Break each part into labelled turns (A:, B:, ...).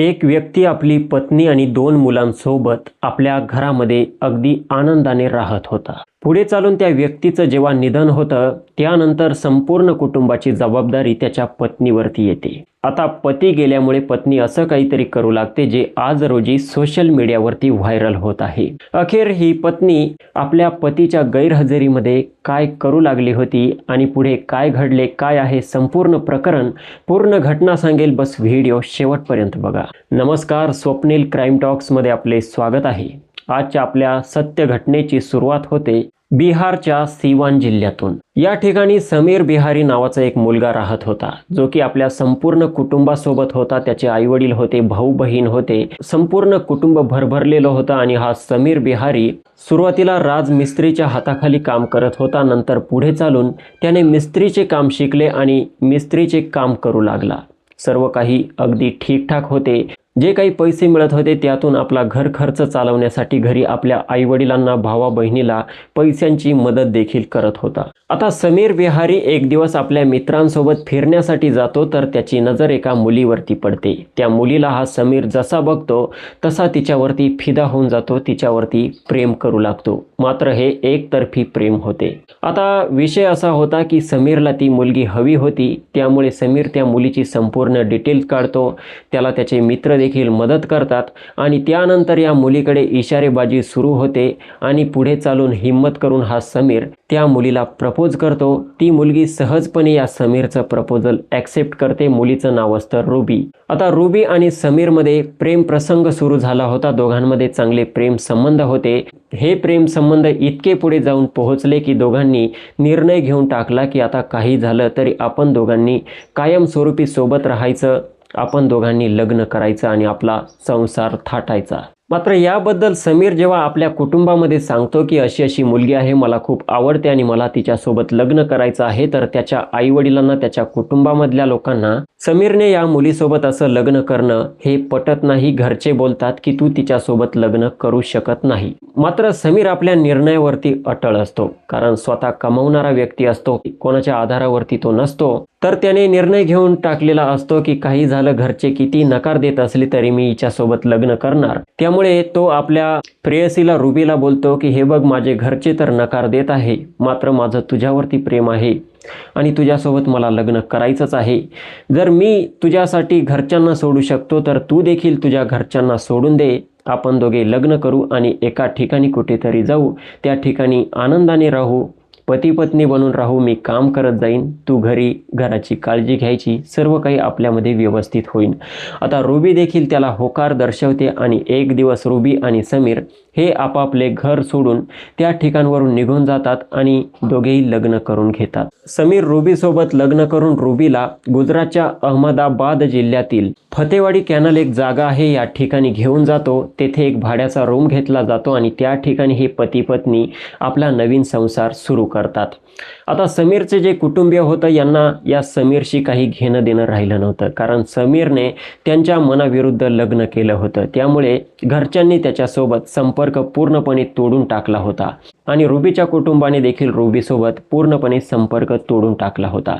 A: एक व्यक्ती आपली पत्नी आणि 2 मुलांसोबत आपल्या घरामध्ये अगदी आनंदाने राहत होता. पुढे चालून त्या व्यक्तीचं जेव्हा निधन होतं, त्यानंतर संपूर्ण कुटुंबाची जबाबदारी त्याच्या पत्नीवरती येते. आता पती गेल्यामुळे पत्नी असं काहीतरी करू लागते जे आज रोजी सोशल मीडियावरती व्हायरल होत आहे. अखेर ही पत्नी आपल्या पतीच्या गैरहजेरीमध्ये काय करू लागली होती आणि पुढे काय घडले, काय आहे संपूर्ण प्रकरण, पूर्ण घटना सांगेल. बस व्हिडिओ शेवटपर्यंत बघा. नमस्कार, स्वप्नील क्राईम टॉक्समध्ये आपले स्वागत आहे. आजच्या आपल्या सत्य घटनेची सुरुवात होते बिहारच्या सिवान जिल्ह्यातून. या ठिकाणी समीर बिहारी नावाचा एक मुलगा राहत होता, जो की आपल्या संपूर्ण कुटुंबासोबत होता. त्याचे आई वडील होते, भाऊ बहीण होते, संपूर्ण कुटुंब भरभरलेलं होतं. आणि हा समीर बिहारी सुरुवातीला राजमिस्त्रीच्या हाताखाली काम करत होता. नंतर पुढे चालून त्याने मिस्त्रीचे काम शिकले आणि मिस्त्रीचे काम करू लागला. सर्व काही अगदी ठीकठाक होते. जे काही पैसे मिळत होते त्यातून आपला घर खर्च चालवण्यासाठी घरी आपल्या आई वडिलांना, भावा बहिणीला पैशांची मदत देखील करत होता. आता समीर बिहारी एक दिवस आपल्या मित्रांसोबत फिरण्यासाठी जातो, तर त्याची नजर एका मुलीवरती पडते. त्या मुलीला हा समीर जसा बघतो तसा तिच्यावरती फिदा होऊन जातो, तिच्यावरती प्रेम करू लागतो. मात्र हे एकतर्फी प्रेम होते. आता विषय असा होता की समीरला ती मुलगी हवी होती, त्यामुळे समीर त्या मुलीची संपूर्ण डिटेल्स काढतो. त्याला त्याचे मित्र देखील मदत करतात आणि त्यानंतर या मुलीकडे इशारेबाजी सुरू होते आणि पुढे चालून हिम्मत करून हा समीर त्या मुलीला प्रपोज करतो. ती मुलगी सहजपणे या समीरचं प्रपोजल ॲक्सेप्ट करते. मुलीचं नाव असतं रुबी. आता रुबी आणि समीरमध्ये प्रेम प्रसंग सुरू झाला होता. दोघांमध्ये चांगले प्रेम संबंध होते. हे प्रेम संबंध इतके पुढे जाऊन पोहोचले की दोघांनी निर्णय घेऊन टाकला की आता काही झालं तरी आपण दोघांनी कायमस्वरूपी सोबत राहायचं, आपण दोघांनी लग्न करायचं आणि आपला संसार थाटायचा. मात्र याबद्दल समीर जेव्हा आपल्या कुटुंबामध्ये सांगतो की अशी अशी मुलगी आहे, मला खूप आवडते आणि मला तिच्यासोबत लग्न करायचं आहे, तर त्याच्या आईवडिलांना, त्याच्या कुटुंबामधल्या लोकांना समीरने या मुलीसोबत असं लग्न करणं हे पटत नाही. घरचे बोलतात की तू तिच्यासोबत लग्न करू शकत नाही. मात्र समीर आपल्या निर्णयावरती अटळ असतो, कारण स्वतः कमावणारा व्यक्ती असतो, कोणाच्या आधारावरती तो नसतो. तर त्याने निर्णय घेऊन टाकलेला असतो की काही झालं, घरचे किती नकार देत असले तरी मी हिच्यासोबत लग्न करणार. त्यामुळे तो आपल्या प्रेयसीला रुबीला बोलतो की हे बघ, माझे घरचे तर नकार देत आहे, मात्र माझं तुझ्यावरती प्रेम आहे आणि तुझ्यासोबत मला लग्न करायचंच आहे. जर मी तुझ्यासाठी घरच्यांना सोडू शकतो तर तू देखील तुझ्या घरच्यांना सोडून दे. आपण दोघे लग्न करू आणि एका ठिकाणी कुठेतरी जाऊ, त्या ठिकाणी आनंदाने राहू, पती पत्नी बनून राहू. मी काम करत जाईन, तू घरी घराची काळजी घ्यायची, सर्व काही आपल्यामध्ये व्यवस्थित होईल. आता रुबी देखील त्याला होकार दर्शवते आणि एक दिवस रुबी आणि समीर हे आपापले घर सोडून त्या ठिकाणावरून निघून जातात आणि दोघेही लग्न करून घेतात. समीर रुबीसोबत लग्न करून रुबीला गुजरातच्या अहमदाबाद जिल्ह्यातील फतेवाडी कॅनल एक जागा आहे, या ठिकाणी घेऊन जातो. तेथे एक भाड्याचा रूम घेतला जातो आणि त्या ठिकाणी हे पती पत्नी आपला नवीन संसार सुरू करतात. आता समीरचे जे कुटुंबीय होतं यांना या समीरशी काही घेणं देणं राहिलं नव्हतं, कारण समीरने त्यांच्या मनाविरुद्ध लग्न केलं होतं. त्यामुळे घरच्यांनी त्याच्यासोबत संपर्क पूर्णपणे तोडून टाकला होता आणि रुबीच्या कुटुंबाने देखील रुबीसोबत पूर्णपणे संपर्क तोडून टाकला होता.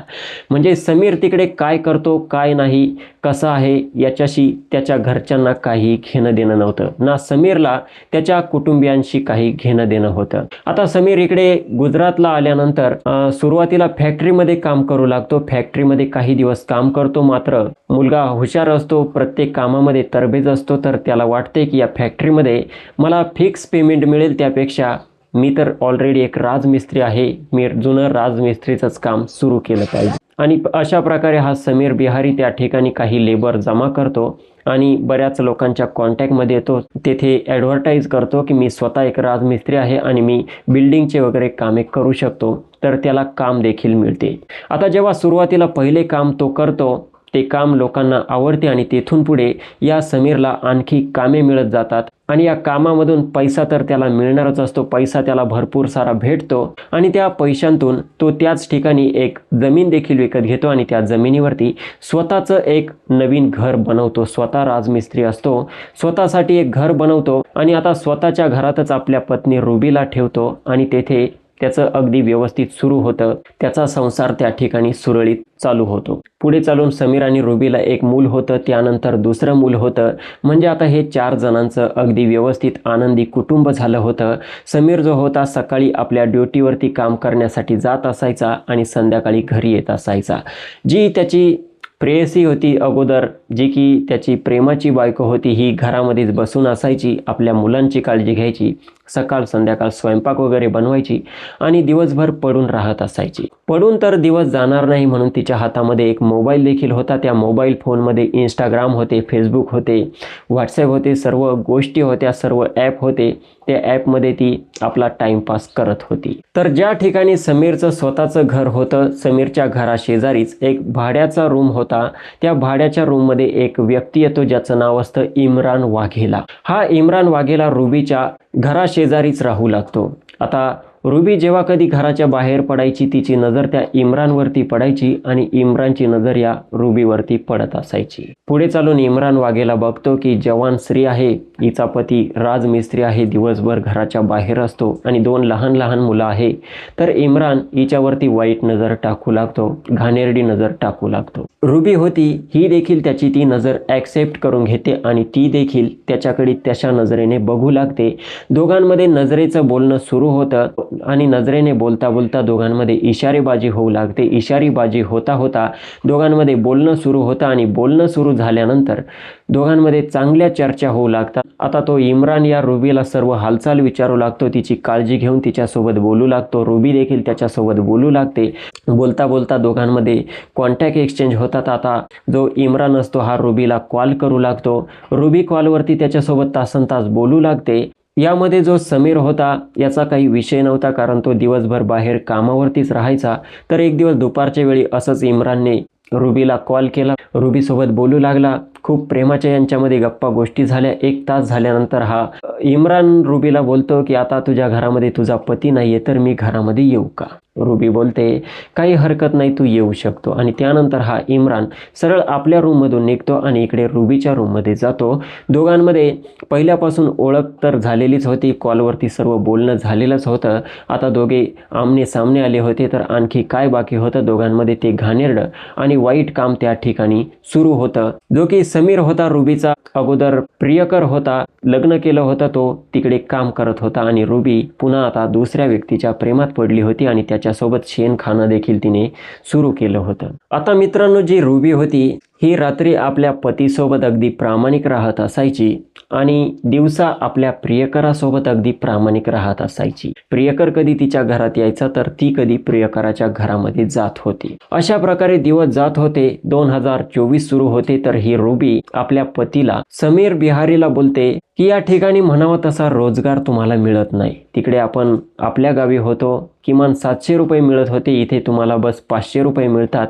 A: म्हणजे समीर तिकडे काय करतो, काय नाही, कसं आहे, याच्याशी त्याच्या घरच्यांना काही घेणं देणं नव्हतं, ना समीरला त्याच्या कुटुंबियांशी काही घेणं देणं होतं. आता समीर इकडे गुजरातला आल्यानंतर सुरुवातीला फॅक्टरीमध्ये काम करू लागतो. फॅक्टरीमध्ये काही दिवस काम करतो. मात्र मुलगा हुशार असतो, प्रत्येक कामामध्ये तरबेज असतो. तर त्याला वाटते की या फॅक्टरीमध्ये मला फिक्स पेमेंट मिळेल, त्यापेक्षा मी तर ऑलरेडी एक राजमिस्त्री आहे, मी जुनं राजमिस्त्रीचंच काम सुरू केलं पाहिजे. आणि अशा प्रकारे हा समीर बिहारी त्या ठिकाणी काही लेबर जमा करतो आणि बऱ्याच लोकांच्या कॉन्टॅक्टमध्ये येतो. तेथे ॲडव्हर्टाईज करतो की मी स्वतः एक राजमिस्त्री आहे आणि मी बिल्डिंगचे वगैरे कामे करू शकतो. तर त्याला काम देखील मिळते. आता जेव्हा सुरुवातीला पहिले काम तो करतो, ते काम लोकांना आवडते आणि तेथून पुढे या समीरला आणखी कामे मिळत जातात आणि या कामामधून पैसा तर त्याला मिळणारच असतो. पैसा त्याला भरपूर सारा भेटतो आणि त्या पैशांतून तो त्याच ठिकाणी एक जमीन देखील विकत घेतो आणि त्या जमिनीवरती स्वतःचं एक नवीन घर बनवतो. स्वतः राजमिस्त्री असतो, स्वतःसाठी एक घर बनवतो आणि आता स्वतःच्या घरातच आपल्या पत्नी रुबीला ठेवतो आणि तेथे त्याचं अगदी व्यवस्थित सुरू होतं. त्याचा संसार त्या ठिकाणी सुरळीत चालू होतो. पुढे चालून समीर आणि रुबीला एक मूल होतं, त्यानंतर दुसरं मूल होतं. म्हणजे आता हे 4 जणांचं अगदी व्यवस्थित आनंदी कुटुंब झालं होतं. समीर जो होता सकाळी आपल्या ड्युटीवरती काम करण्यासाठी जात असायचा आणि संध्याकाळी घरी येत असायचा. जी त्याची प्रेयसी होती अगोदर, जी की त्याची प्रेमाची बायको होती, ही घरामध्येच बसून असायची, आपल्या मुलांची काळजी घ्यायची, सकाळ संध्याकाळ स्वयंपाक वगैरे बनवायची आणि दिवसभर पडून राहत असायची. पडून तर दिवस जाणार नाही म्हणून तिच्या हातामध्ये एक मोबाईल देखील होता. त्या मोबाईल फोनमध्ये इंस्टाग्राम होते, फेसबुक होते, व्हॉट्सॲप होते, सर्व गोष्टी होत्या, सर्व ॲप होते. त्या ॲपमध्ये ती आपला टाईमपास करत होती. तर ज्या ठिकाणी समीरचं स्वतःचं घर होतं, समीरच्या घराशेजारीच एक भाड्याचा रूम होता. त्या भाड्याच्या रूममध्ये एक व्यक्ती येतो ज्याचं नाव असतं इम्रान वाघेला. हा इम्रान वाघेला रुबीच्या घराशेजारीच राहू लागतो. आता रुबी जेव्हा कधी घराच्या बाहेर पडायची, तिची नजर त्या इम्रानवरती पडायची आणि इम्रानची नजर या रुबीवरती पडत असायची. पुढे चालून इम्रान वाघेला बघतो की जवान स्त्री आहे, हिचा पती राजमिस्त्री आहे, दिवसभर घराच्या बाहेर असतो आणि 2 लहान लहान मुलं आहे. तर इम्रान हिच्यावरती वाईट नजर टाकू लागतो, घाणेरडी नजर टाकू लागतो. रुबी होती, ही देखील त्याची ती नजर ॲक्सेप्ट करून घेते आणि ती देखील त्याच्याकडे तशा नजरेने बघू लागते. दोघांमध्ये नजरेचं बोलणं सुरू होतं आणि नजरेने बोलता बोलता दोघांमध्ये इशारेबाजी होऊ लागते. इशारेबाजी होता होता दोघांमध्ये बोलणं सुरू होतं आणि बोलणं सुरू झाल्यानंतर दोघांमध्ये चांगल्या चर्चा होऊ लागतात. आता तो इम्रान या रुबीला सर्व हालचाल विचारू लागतो, तिची काळजी घेऊन तिच्यासोबत बोलू लागतो. रुबी देखील त्याच्यासोबत बोलू लागते. बोलता बोलता दोघांमध्ये कॉन्टॅक्ट एक्सचेंज होतात. आता जो इम्रान असतो हा रुबीला कॉल करू लागतो. रुबी कॉलवरती त्याच्यासोबत तासनतास बोलू लागते. यामध्ये जो समीर होता याचा काही विषय नव्हता, कारण तो दिवसभर बाहेर कामावरतीच राहायचा. तर एक दिवस दुपारच्या वेळी असंच इम्रानने रुबीला कॉल केला, रुबीसोबत बोलू लागला. खूप प्रेमाच्या यांच्यामध्ये गप्पा गोष्टी झाल्या. 1 तास झाल्यानंतर हा इम्रान रुबीला बोलतो की आता तुझ्या घरामध्ये तुझा पती नाहीये, तर मी घरामध्ये येऊ का? रुबी बोलते काही हरकत नाही, तू येऊ शकतो. आणि त्यानंतर हा इम्रान सरळ आपल्या रूममधून निघतो आणि इकडे रुबीच्या रूममध्ये जातो. दोघांमध्ये पहिल्यापासून ओळख तर झालेलीच होती, कॉलवरती सर्व बोलणं झालेलंच होतं. आता दोघे आमने सामने आले होते, तर आणखी काय बाकी होतं दोघांमध्ये ते घाणेरडं आणि वाईट काम त्या ठिकाणी सुरू होतं. जो की समीर होता, रुबीचा अगोदर प्रियकर होता, लग्न केलं होतं, तो तिकडे काम करत होता आणि रुबी पुन्हा आता दुसऱ्या व्यक्तीच्या प्रेमात पडली होती आणि त्याच्यासोबत शेण खाणं देखील तिने सुरू केलं होतं. आता मित्रांनो, जी रुबी होती ही रात्री आपल्या पतीसोबत अगदी प्रामाणिक राहत असायची आणि दिवसा आपल्या प्रियकरासोबत अगदी प्रामाणिक राहत असायची. प्रियकर कधी तिच्या घरात यायचा तर ती कधी प्रियकराच्या घरामध्ये जात होती. अशा प्रकारे दिवस जात होते. 2024 सुरू होते. तर ही रुबी आपल्या पतीला समीर बिहारीला बोलते की या ठिकाणी म्हणावा तसा रोजगार तुम्हाला मिळत नाही. तिकडे आपण आपल्या गावी होतो, किमान 700 रुपये मिळत होते, इथे तुम्हाला बस 500 रुपये मिळतात.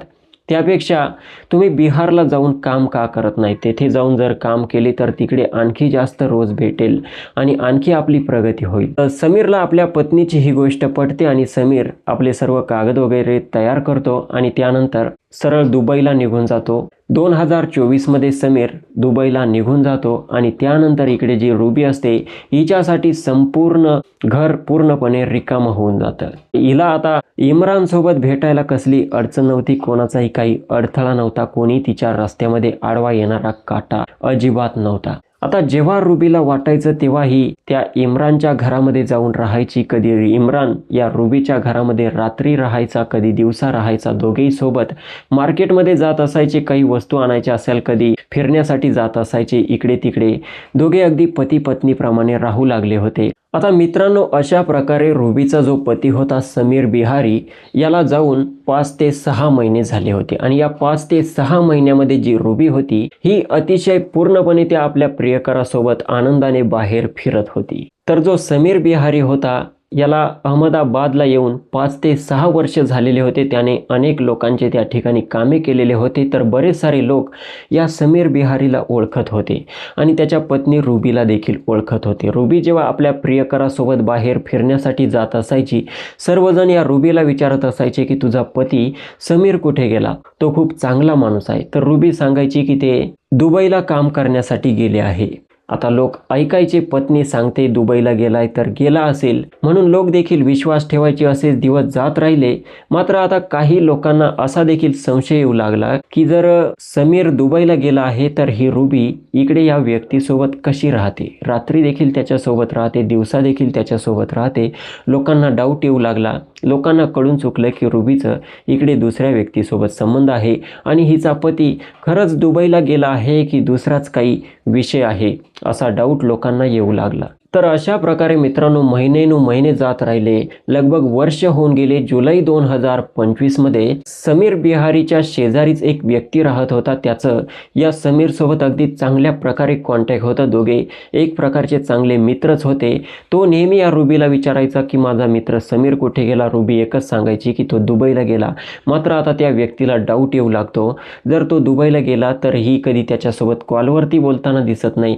A: त्यापेक्षा तुम्ही बिहारला जाऊन काम का करत नाही? तेथे जाऊन जर काम केले तर तिकडे आणखी जास्त रोज भेटेल आणि आणखी आपली प्रगती होईल. समीरला आपल्या पत्नीची ही गोष्ट पटते आणि समीर आपले सर्व कागद वगैरे तयार करतो आणि त्यानंतर सरळ दुबईला निघून जातो. 2024 मध्ये समीर दुबईला निघून जातो आणि त्यानंतर इकडे जी रुबी असते हिच्यासाठी संपूर्ण घर पूर्णपणे रिकामं होऊन जातं. हिला आता इम्रान सोबत भेटायला कसली अडचण नव्हती, कोणाचाही काही अडथळा नव्हता, कोणी तिच्या रस्त्यामध्ये आडवा येणारा काटा अजिबात नव्हता. आता जेव्हा रुबीला वाटायचं तेव्हा ही त्या इम्रानच्या घरामध्ये जाऊन राहायची. कधी इम्रान या रुबीच्या घरामध्ये रात्री राहायचा, कधी दिवसा राहायचा. दोघेही सोबत मार्केटमध्ये जात असायचे, काही वस्तू आणायच्या असेल, कधी फिरण्यासाठी जात असायचे इकडे तिकडे. दोघे अगदी पती पत्नीप्रमाणे राहू लागले होते. आता मित्रांनो, अशा प्रकारे रुबीचा जो पती होता समीर बिहारी याला जाऊन 5 ते 6 महिने झाले होते आणि या 5 ते 6 महिन्यामध्ये जी रुबी होती ही अतिशय पूर्णपणे त्या आपल्या प्रियकरासोबत आनंदाने बाहेर फिरत होती. तर जो समीर बिहारी होता याला अहमदाबादला येऊन 5 ते 6 वर्ष झालेले होते. त्याने अनेक लोकांचे त्या ठिकाणी कामे केलेले होते. तर बरेच सारे लोक या समीर बिहारीला ओळखत होते आणि त्याच्या पत्नी रुबीला देखील ओळखत होते. रुबी जेव्हा आपल्या प्रियकरासोबत बाहेर फिरण्यासाठी जात असायची, सर्वजण या रुबीला विचारत असायचे की तुझा पती समीर कुठे गेला? तो खूप चांगला माणूस आहे. तर रुबी सांगायची की ते दुबईला काम करण्यासाठी गेले आहे. आता लोक ऐकायचे, पत्नी सांगते दुबईला गेलाय तर गेला असेल म्हणून लोक देखील विश्वास ठेवायचे, असेच दिवस जात राहिले. मात्र आता काही लोकांना असा देखील संशय येऊ लागला की जर समीर दुबईला गेला आहे तर ही रुबी इकडे या व्यक्तीसोबत कशी राहते, रात्री देखील त्याच्यासोबत राहते, दिवसा देखील त्याच्यासोबत राहते. लोकांना डाऊट येऊ लागला. लोकांना कळून चुकलं की रुबीचं इकडे दुसऱ्या व्यक्तीसोबत संबंध आहे आणि हिचा पती खरंच दुबईला गेला आहे की दुसराच काही विषय आहे, असा डाऊट लोकांना येऊ लागला. तर अशा प्रकारे मित्रांनो महिने जात राहिले. लगभग वर्ष होऊन गेले. जुलै 2025 मध्ये समीर बिहारीच्या शेजारीच एक व्यक्ती राहत होता. त्याचं या समीरसोबत अगदी चांगल्या प्रकारे कॉन्टॅक्ट होता. दोघे एक प्रकारचे चांगले मित्रच होते. तो नेहमी या रुबीला विचारायचा की माझा मित्र समीर कुठे गेला. रुबी एकच सांगायची की तो दुबईला गेला. मात्र आता त्या व्यक्तीला डाऊट येऊ लागतो, जर तो दुबईला गेला तर ही कधी त्याच्यासोबत कॉलवरती बोलताना दिसत नाही.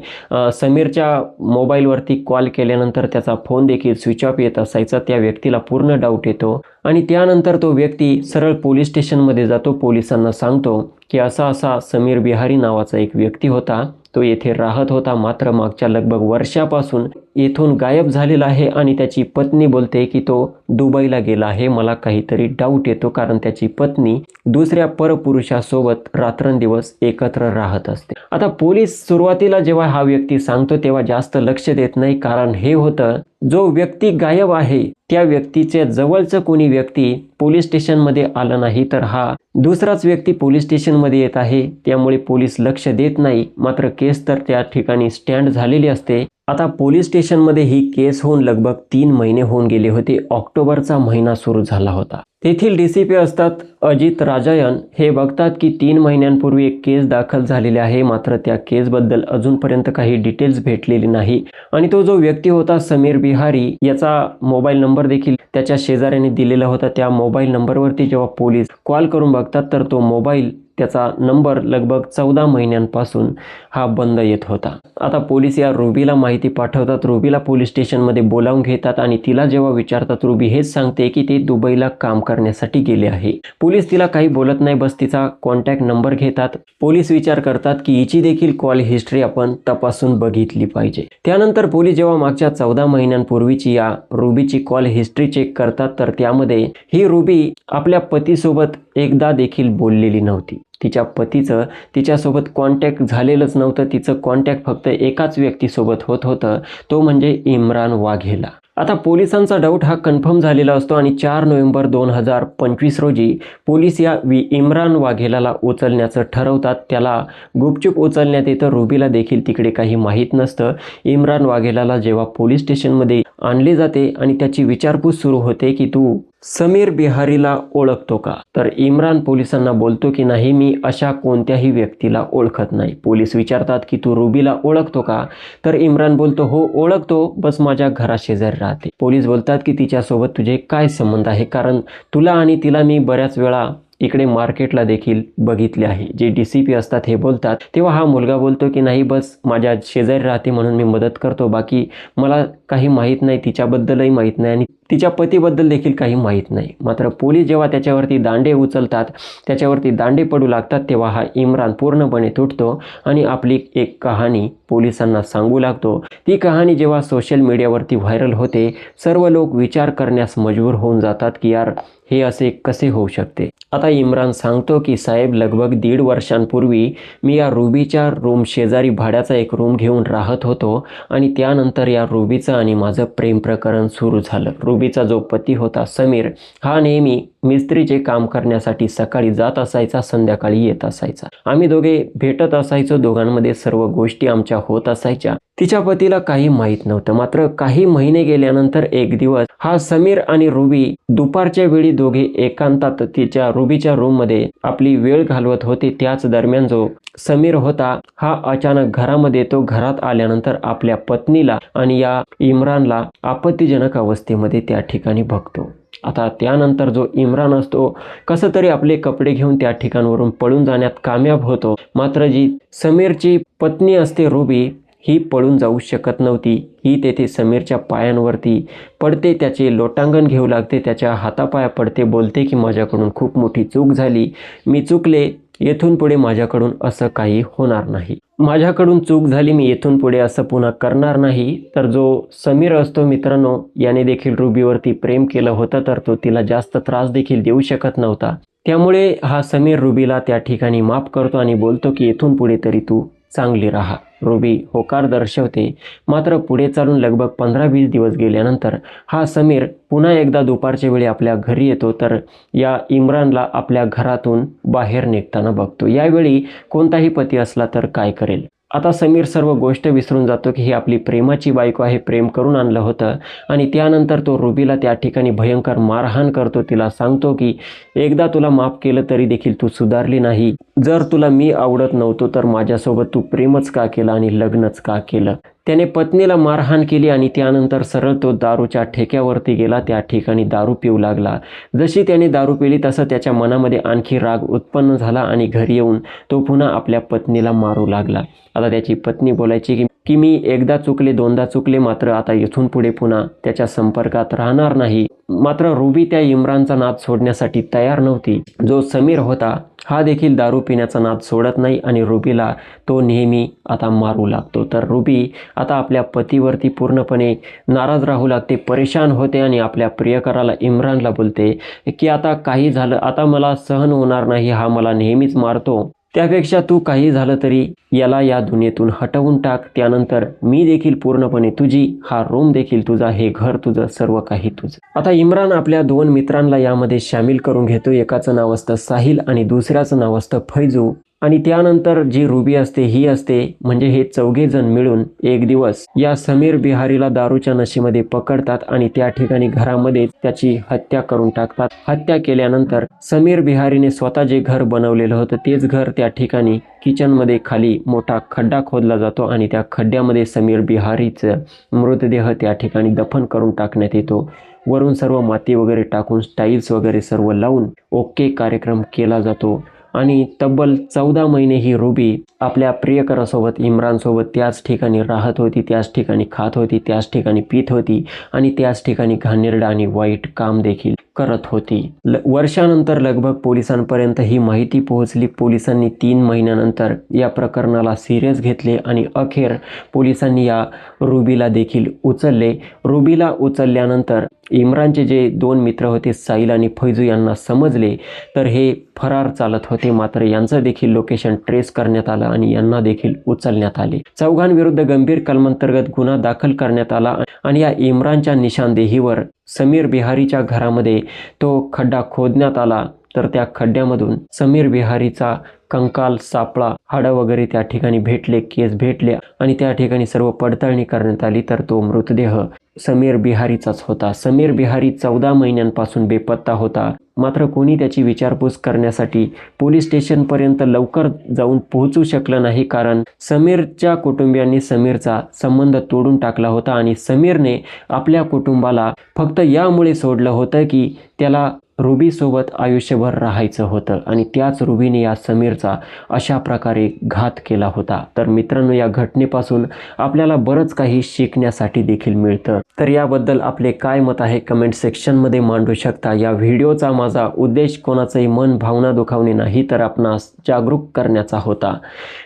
A: समीरच्या मोबाईलवरती कॉल केल्यानंतर त्याचा फोन देखील स्विच ऑफ येत असायचा. त्या व्यक्तीला पूर्ण डाऊट येतो आणि त्यानंतर तो व्यक्ती सरळ पोलीस स्टेशनमध्ये जातो. पोलिसांना सांगतो की असा समीर बिहारी नावाचा एक व्यक्ती होता, तो येथे राहत होता, मात्र मागच्या लगभग वर्षापासून येथून गायब झालेला आहे आणि त्याची पत्नी बोलते की तो दुबईला गेला आहे. मला काहीतरी डाऊट येतो कारण त्याची पत्नी दुसऱ्या परपुरुषासोबत रात्रंदिवस एकत्र राहत असते. आता पोलीस सुरुवातीला जेव्हा हा व्यक्ती सांगतो तेव्हा जास्त लक्ष देत नाही, कारण हे होतं जो व्यक्ती गायब आहे त्या व्यक्तीच्या जवळचं कोणी व्यक्ती पोलीस स्टेशनमध्ये आलं नाही तर हा दुसराच व्यक्ती पोलीस स्टेशनमध्ये येत आहे, त्यामुळे पोलीस लक्ष देत नाही. मात्र केस तर त्या ठिकाणी स्टँड झालेली असते. आता पोलीस स्टेशनमध्ये ही केस होऊन लगभग 3 महिने होऊन गेले होते. ऑक्टोबरचा महिना सुरू झाला होता. तेथील DCP असतात अजित राजायन, हे बघतात की 3 महिन्यांपूर्वी एक केस दाखल झालेली आहे, मात्र त्या केसबद्दल अजूनपर्यंत काही डिटेल्स भेटलेली नाही. आणि तो जो व्यक्ती होता समीर बिहारी, याचा मोबाईल नंबर देखील त्याच्या शेजाऱ्याने दिलेला होता. त्या मोबाईल नंबरवरती जेव्हा पोलीस कॉल करून बघतात तर तो मोबाईल, त्याचा नंबर लगभग 14 महिन्यांपासून हा बंद येत होता. आता पोलीस या रुबीला माहिती पाठवतात. रुबीला पोलीस स्टेशनमध्ये बोलावून घेतात आणि तिला जेव्हा विचारतात, रुबी हेच सांगते की ते दुबईला काम करण्यासाठी गेले आहे. पोलीस तिला काही बोलत नाही, बस तिचा कॉन्टॅक्ट नंबर घेतात. पोलीस विचार करतात की हिची देखील कॉल हिस्ट्री आपण तपासून बघितली पाहिजे. त्यानंतर पोलीस जेव्हा मागच्या 14 महिन्यांपूर्वीची या रुबीची कॉल हिस्ट्री चेक करतात तर त्यामध्ये ही रुबी आपल्या पतीसोबत एकदा देखील बोललेली नव्हती. तिच्या पतीचं तिच्यासोबत कॉन्टॅक्ट झालेलंच नव्हतं. तिचं कॉन्टॅक्ट फक्त एकाच व्यक्तीसोबत होत होतं, तो म्हणजे इम्रान वाघेला. आता पोलिसांचा डाऊट हा कन्फर्म झालेला असतो आणि 4 नोव्हेंबर 2025 रोजी पोलीस या इम्रान वाघेलाला उचलण्याचं ठरवतात. त्याला गुपचूप उचलण्यात येतं. रुबीला देखील तिकडे काही माहीत नसतं. इम्रान वाघेलाला जेव्हा पोलीस स्टेशनमध्ये आणले जाते आणि त्याची विचारपूस सुरू होते की तू समीर बिहारीला ओळखतो का, तर इम्रान पोलिसांना बोलतो की नाही, मी अशा कोणत्याही व्यक्तीला ओळखत नाही. पोलीस विचारतात की तू रुबीला ओळखतो का, तर इम्रान बोलतो हो ओळखतो, बस माझ्या घराशेजारी राहते. पोलीस बोलतात की तिच्यासोबत तुझे काय संबंध आहे, कारण तुला आणि तिला मी बऱ्याच वेळा इकडे मार्केटला देखील बघितले आहे. जे DCP असतात हे बोलतात. तेव्हा हा मुलगा बोलतो की नाही, बस माझ्या शेजारी राहते म्हणून मी मदत करतो, बाकी मला काही माहीत नाही, तिच्याबद्दलही माहीत नाही आणि तिच्या पतीबद्दल देखील काही माहीत नाही. मात्र पोलीस जेव्हा त्याच्यावरती दांडे उचलतात, त्याच्यावरती दांडे पडू लागतात, तेव्हा हा इम्रान पूर्णपणे तुटतो आणि आपली एक कहाणी पोलिसांना सांगू लागतो. ती कहाणी जेव्हा सोशल मीडियावरती व्हायरल होते, सर्व लोक विचार करण्यास मजबूर होऊन जातात की यार हे असे कसे होऊ शकते. आता इम्रान सांगतो की साहेब, लगभग 1.5 वर्षांपूर्वी मी या रुबीच्या रूम शेजारी भाड्याचा एक रूम घेऊन राहत होतो आणि त्यानंतर या रुबीचं आणि माझं प्रेम प्रकरण सुरू झालं. रुबीचा जो पती होता समीर, हा नेहमी मिस्त्रीचे काम करण्यासाठी सकाळी जात असायचा, संध्याकाळी येत असायचा. आम्ही दोघे भेटत असायचो, दोघांमध्ये सर्व गोष्टी आमच्या होत असायच्या. तिच्या पतीला काही माहीत नव्हतं. मात्र काही महिने गेल्यानंतर एक दिवस हा समीर आणि रुबी दुपारच्या वेळी दोघे एकांतात तिच्या रुबीच्या रूममध्ये आपली वेळ घालवत होते. त्याच दरम्यान जो समीर होता हा अचानक घरामध्ये येतो. घरात आल्यानंतर आपल्या पत्नीला आणि या इम्रानला आपत्तीजनक अवस्थेमध्ये त्या ठिकाणी बघतो. आता त्यानंतर जो इम्रान असतो कसं तरी आपले कपडे घेऊन त्या ठिकाणावरून पळून जाण्यात कामयाब होतो. मात्र जी समीरची पत्नी असते रुबी, ही पळून जाऊ शकत नव्हती. ही तेथे समीरच्या पायांवरती पडते, त्याचे लोटांगण घेऊ लागते, त्याच्या हातापाया पडते, बोलते की माझ्याकडून खूप मोठी चूक झाली, मी चुकले, येथून पुढे माझ्याकडून असं काही होणार नाही. माझ्याकडून चूक झाली, मी येथून पुढे असं पुन्हा करणार नाही. तर जो समीर असतो मित्रांनो, याने देखील रुबीवरती प्रेम केलं होतं, तर तो तिला जास्त त्रास देखील देऊ शकत नव्हता. त्यामुळे हा समीर रुबीला त्या ठिकाणी माफ करतो आणि बोलतो की येथून पुढे तरी तू चांगली राहा. रुबी होकार दर्शवते. मात्र पुढे चालून लगभग 15-20 दिवस गेल्यानंतर हा समीर पुन्हा एकदा दुपारच्या वेळी आपल्या घरी येतो. तर या इम्रानला आपल्या घरातून बाहेर निघताना बघतो. यावेळी कोणताही पती असला तर काय करेल. आता समीर सर्व गोष्ट विसरून जातो की ही आपली प्रेमाची बायको आहे, प्रेम करून आणलं होतं. आणि त्यानंतर तो रुबीला त्या ठिकाणी भयंकर मारहाण करतो. तिला सांगतो की एकदा तुला माफ केलं तरी देखील तू सुधारली नाही. जर तुला मी आवडत नव्हतो तर माझ्यासोबत तू प्रेमच का केलं आणि लग्नच का केलं. त्याने पत्नीला मारहाण केली आणि त्यानंतर सरळ तो दारूच्या ठेक्यावरती गेला. त्या ठिकाणी दारू पिऊ लागला. जशी त्याने दारू पिली तसं त्याच्या मनामध्ये आणखी राग उत्पन्न झाला आणि घरी येऊन तो पुन्हा आपल्या पत्नीला मारू लागला. आता त्याची पत्नी बोलायची की मी एकदा चुकले, दोनदा चुकले, मात्र आता इथून पुढे पुन्हा त्याच्या संपर्कात राहणार नाही. मात्र रुबी त्या इम्रानचा नाद सोडण्यासाठी तयार नव्हती. जो समीर होता हा देखील दारू पिण्याचा नाद सोडत नाही आणि रुबीला तो नेहमी आता मारू लागतो. तर रुबी आता आपल्या पतीवरती पूर्णपणे नाराज राहू लागते, परेशान होते आणि आपल्या प्रियकराला इम्रानला बोलते की आता काही झालं, आता मला सहन होणार नाही, हा मला नेहमीच मारतो. त्यापेक्षा तू काही झालं तरी याला या दुनियेतून हटवून टाक. त्यानंतर मी देखील पूर्णपणे तुझी, हा रूम देखील तुझा, हे घर तुझं, सर्व काही तुझं. आता इम्रान आपल्या 2 मित्रांना यामध्ये सामील करून घेतो. एकाचं नाव असतं साहिल आणि दुसऱ्याचं नाव असतं फैजू. आणि त्यानंतर जी रुबी असते ही असते, म्हणजे हे 4घे जण मिळून एक दिवस या समीर बिहारीला दारूच्या नशेमध्ये पकडतात आणि त्या ठिकाणी घरामध्ये त्याची हत्या करून टाकतात. हत्या केल्यानंतर समीर बिहारीने स्वतः जे घर बनवलेलं होतं तेच घर त्या ठिकाणी किचनमध्ये खाली मोठा खड्डा खोदला जातो आणि त्या खड्ड्यामध्ये समीर बिहारीचं मृतदेह त्या ठिकाणी दफन करून टाकण्यात येतो. वरून सर्व माती वगैरे टाकून टाईल्स वगैरे सर्व लावून ओके कार्यक्रम केला जातो. आणि तब्बल 14 महिने ही रुबी आपल्या प्रियकरासोबत इम्रानसोबत त्याच ठिकाणी राहत होती, त्याच ठिकाणी खात होती, त्याच ठिकाणी पित होती आणि त्याच ठिकाणी घाणेरडं आणि वाईट काम देखील करत होती. वर्षानंतर लगभग पोलिसांपर्यंत ही माहिती पोहोचली. पोलिसांनी 3 महिन्यानंतर या प्रकरणाला सिरियस घेतले आणि अखेर पोलिसांनी या रुबीला देखील उचलले. रुबीला उचलल्यानंतर इम्रानचे जे 2 मित्र होते साहिल आणि फैजू यांना समजले, तर हे फरार चालत होते. मात्र यांचं देखील लोकेशन ट्रेस करण्यात आलं आणि यांना देखील उचलण्यात आले. चौघांविरुद्ध गंभीर कलमांतर्गत गुन्हा दाखल करण्यात आला आणि या इम्रानच्या निशाणदेहीवर समीर बिहारीच्या घरामध्ये तो खड्डा खोदण्यात आला. तर त्या खड्ड्यामधून समीर बिहारीचा कंकाल, सापळा, हाडं वगैरे त्या ठिकाणी भेटले, केस भेटले आणि त्या ठिकाणी सर्व पडताळणी करण्यात आली. तर तो मृतदेह समीर बिहारीचाच होता. समीर बिहारी 14 महिन्यांपासून बेपत्ता होता. मात्र कोणी त्याची विचारपूस करण्यासाठी पोलीस स्टेशनपर्यंत लवकर जाऊन पोहोचू शकलं नाही, कारण समीरच्या कुटुंबियांनी समीरचा संबंध तोडून टाकला होता आणि समीरने आपल्या कुटुंबाला फक्त यामुळे सोडलं होतं की त्याला रुबीसोबत आयुष्यभर राहायचं होतं आणि त्याच रुबीने या समीरचा अशा प्रकारे घात केला होता. तर मित्रांनो, या घटनेपासून आपल्याला बरंच काही शिकण्यासाठी देखील मिळतं. तर याबद्दल आपले काय मत आहे कमेंट सेक्शनमध्ये मांडू शकता. या व्हिडिओचा माझा उद्देश कोणाचंही मन भावना दुखावणे नाही, तर आपणास जागरूक करण्याचा होता.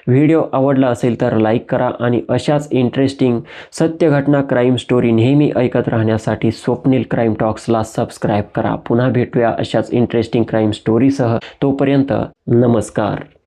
A: व्हिडिओ आवडला असेल तर लाईक करा आणि अशाच इंटरेस्टिंग सत्य घटना क्राईम स्टोरी नेहमी ऐकत राहण्यासाठी स्वप्नील क्राईम टॉक्सला सबस्क्राईब करा. पुन्हा भेटूया अशाच इंटरेस्टिंग क्राईम स्टोरीसह. तोपर्यंत नमस्कार.